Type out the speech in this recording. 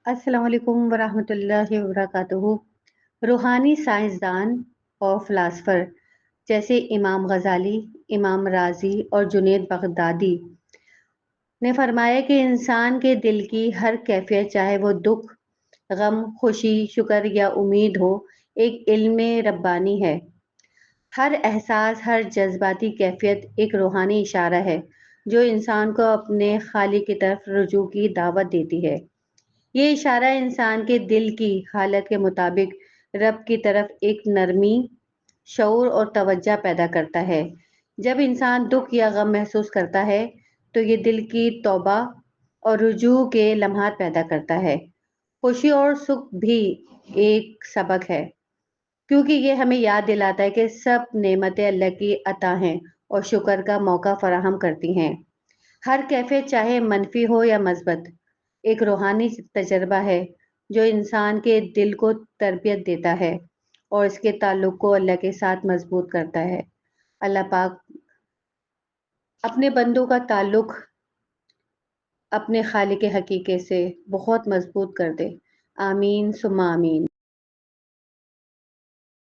अस्सलाम वालेकुम वरहमतुल्लाहि वबरकातुहू। रूहानी साइंसदान और फिलासफर जैसे इमाम गजाली, इमाम राजी और जुनैद बगदादी ने फरमाया कि इंसान के दिल की हर कैफियत, चाहे वो दुख, गम, खुशी, शुक्र या उम्मीद हो, एक इल्म रब्बानी है। हर एहसास, हर जज्बाती कैफियत एक रूहानी इशारा है जो इंसान को अपने खालिक की तरफ रुजू की दावत देती है। ये इशारा इंसान के दिल की हालत के मुताबिक रब की तरफ एक नरमी, शऊर और तवज्जो पैदा करता है। जब इंसान दुख या गम महसूस करता है तो ये दिल की तौबा और रुजू के लम्हात पैदा करता है। खुशी और सुख भी एक सबक है, क्योंकि ये हमें याद दिलाता है कि सब नेमतें अल्लाह की अता हैं और शुक्र का मौका फराहम करती हैं। हर कैफियत, चाहे मनफी हो या मस्बत, एक रूहानी तजर्बा है जो इंसान के दिल को तरबियत देता है और इसके ताल्लुक को अल्लाह के साथ मजबूत करता है। अल्लाह पाक अपने बंदों का ताल्लुक अपने खालिक हकीके से बहुत मजबूत कर दे। आमीन सुम्मा आमीन।